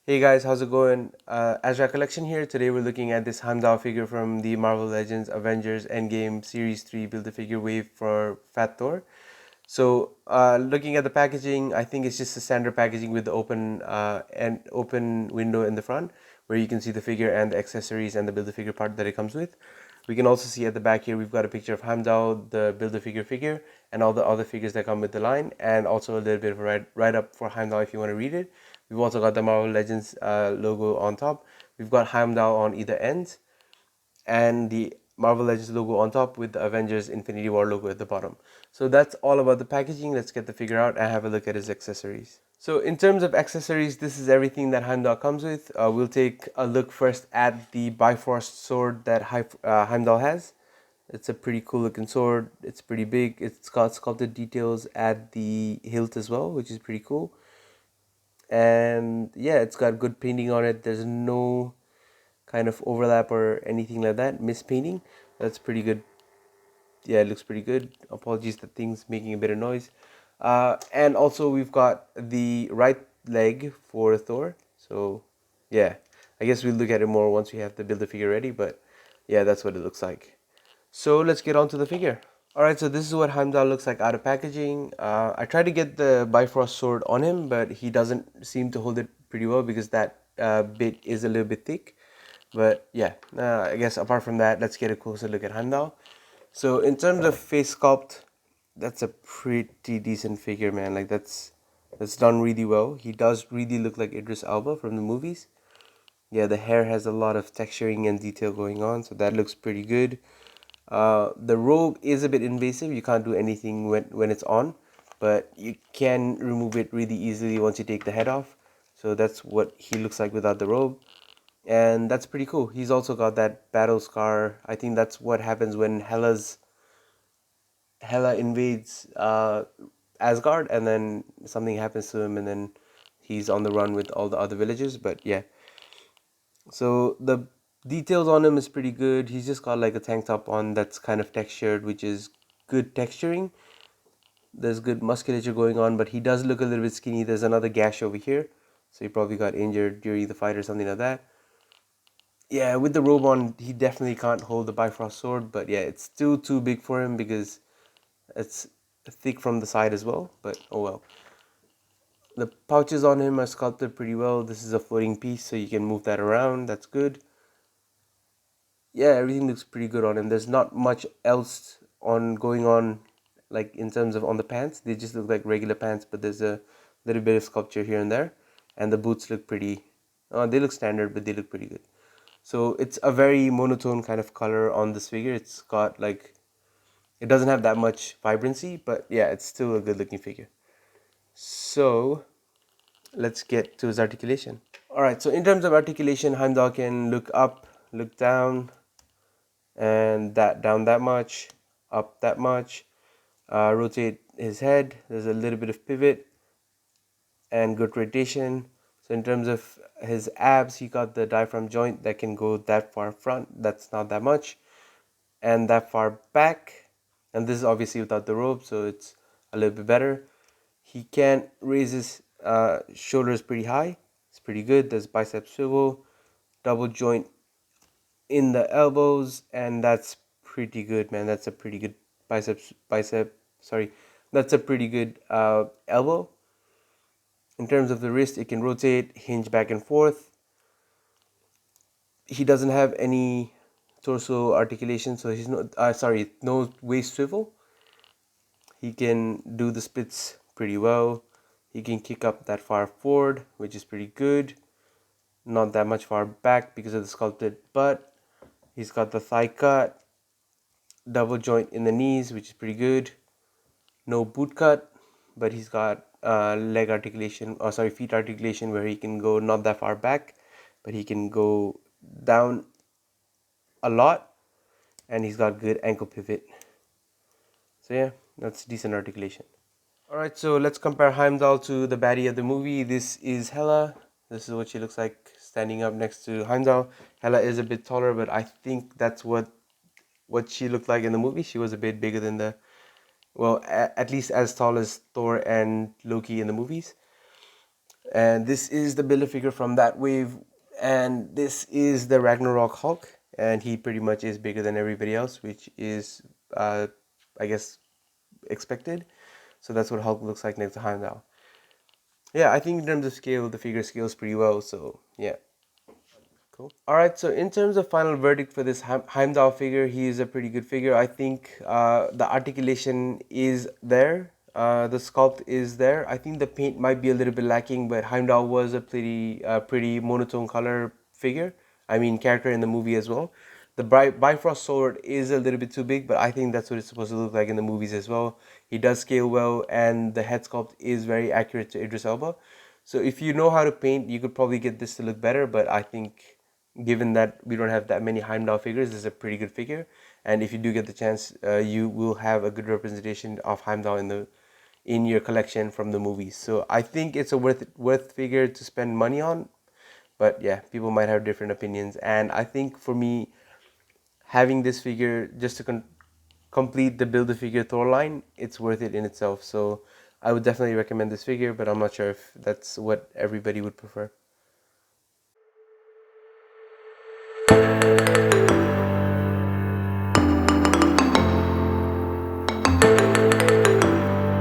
Hey guys, how's it going? As Recollection here. Today we're looking at this Heimdall figure from the Marvel Legends Avengers Endgame Series 3 Build-A-Figure wave for Fat Thor. So, looking at the packaging, I think it's just a standard packaging with the open window in the front, where you can see the figure and the accessories and the Build-A-Figure part that it comes with. We can also see at the back here we've got a picture of Heimdall, the Build-A-Figure figure, and all the other figures that come with the line, and also a little bit of a write-up for Heimdall if you want to read it. We've also got the Marvel Legends logo on top. We've got Heimdall on either end, and the Marvel Legends logo on top with the Avengers Infinity War logo at the bottom. So that's all about the packaging. Let's get the figure out and have a look at his accessories. So in terms of accessories, this is everything that Heimdall comes with. We'll take a look first at the Bifrost sword that Heimdall has. It's a pretty cool looking sword. It's pretty big. It's got sculpted details at the hilt as well, which is pretty cool. And yeah, it's got good painting on it. There's no kind of overlap or anything like that, mispainting. That's pretty good. Yeah, it looks pretty good. Apologies that thing's making a bit of noise. And also we've got the right leg for Thor. So yeah, I guess we'll look at it more once we have the Build-A-Figure ready, but yeah, that's what it looks like. So let's get on to the figure. Alright, so this is what Heimdall looks like out of packaging. I tried to get the Bifrost sword on him, but he doesn't seem to hold it pretty well because that bit is a little bit thick. But yeah, I guess apart from that, let's get a closer look at Heimdall. So in terms of face sculpt, that's a pretty decent figure, man. Like that's done really well. He does really look like Idris Elba from the movies. Yeah, the hair has a lot of texturing and detail going on, so that looks pretty good. The robe is a bit invasive. You can't do anything when it's on, but you can remove it really easily once you take the head off. So that's what he looks like without the robe, and that's pretty cool. He's also got that battle scar. I think that's what happens when Hela invades Asgard, and then something happens to him, and then he's on the run with all the other villagers. But yeah, so the details on him is pretty good. He's just got like a tank top on that's kind of textured, which is good texturing. There's good musculature going on, but he does look a little bit skinny. There's another gash over here, so he probably got injured during the fight or something like that. Yeah, with the robe on, he definitely can't hold the Bifrost sword, but yeah, it's still too big for him because it's thick from the side as well, but oh well. The pouches on him are sculpted pretty well. This is a floating piece, so you can move that around. That's good. Yeah, everything looks pretty good on him. There's not much else on going on, like in terms of on the pants. They just look like regular pants, but there's a little bit of sculpture here and there. And the boots look pretty, they look standard, but they look pretty good. So it's a very monotone kind of color on this figure. It's got like, it doesn't have that much vibrancy, but yeah, it's still a good looking figure. So let's get to his articulation. Alright, so in terms of articulation, Heimdall can look up, look down, and that down that much, up that much. Rotate his head. There's a little bit of pivot and good rotation. So in terms of his abs, he got the diaphragm joint that can go that far front. That's not that much, and that far back. And this is obviously without the rope, so it's a little bit better. He can raise his shoulders pretty high. It's pretty good. There's bicep swivel, double joint in the elbows, and that's pretty good, man. That's a pretty good sorry, that's a pretty good elbow. In terms of the wrist, it can rotate, hinge back and forth. He doesn't have any torso articulation, so he's no waist swivel. He can do the splits pretty well. He can kick up that far forward, which is pretty good. Not that much far back because of the sculpted butt. He's got the thigh cut, double joint in the knees, which is pretty good. No boot cut, but he's got leg articulation, feet articulation, where he can go not that far back, but he can go down a lot, and he's got good ankle pivot. So yeah, that's decent articulation. Alright, so let's compare Heimdall to the baddie of the movie. This is Hela. This is what she looks like standing up next to Heimdall. Hela is a bit taller, but I think that's what she looked like in the movie. She was a bit bigger than at least as tall as Thor and Loki in the movies. And this is the Build-A-Figure from that wave, and this is the Ragnarok Hulk, and he pretty much is bigger than everybody else, which is, I guess, expected. So that's what Hulk looks like next to Heimdall. Yeah, I think in terms of scale, the figure scales pretty well. So yeah, cool. All right, so in terms of final verdict for this Heimdall figure, he is a pretty good figure. I think the articulation is there. The sculpt is there. I think the paint might be a little bit lacking, but Heimdall was a pretty monotone color figure. I mean, character in the movie as well. The Bifrost sword is a little bit too big, but I think that's what it's supposed to look like in the movies as well. He does scale well, and the head sculpt is very accurate to Idris Elba. So if you know how to paint, you could probably get this to look better, but I think given that we don't have that many Heimdall figures, this is a pretty good figure. And if you do get the chance, you will have a good representation of Heimdall in your collection from the movies. So I think it's a worth figure to spend money on. But yeah, people might have different opinions. And I think for me, having this figure just to complete the Build-A-Figure Thor line, it's worth it in itself. So I would definitely recommend this figure, but I'm not sure if that's what everybody would prefer.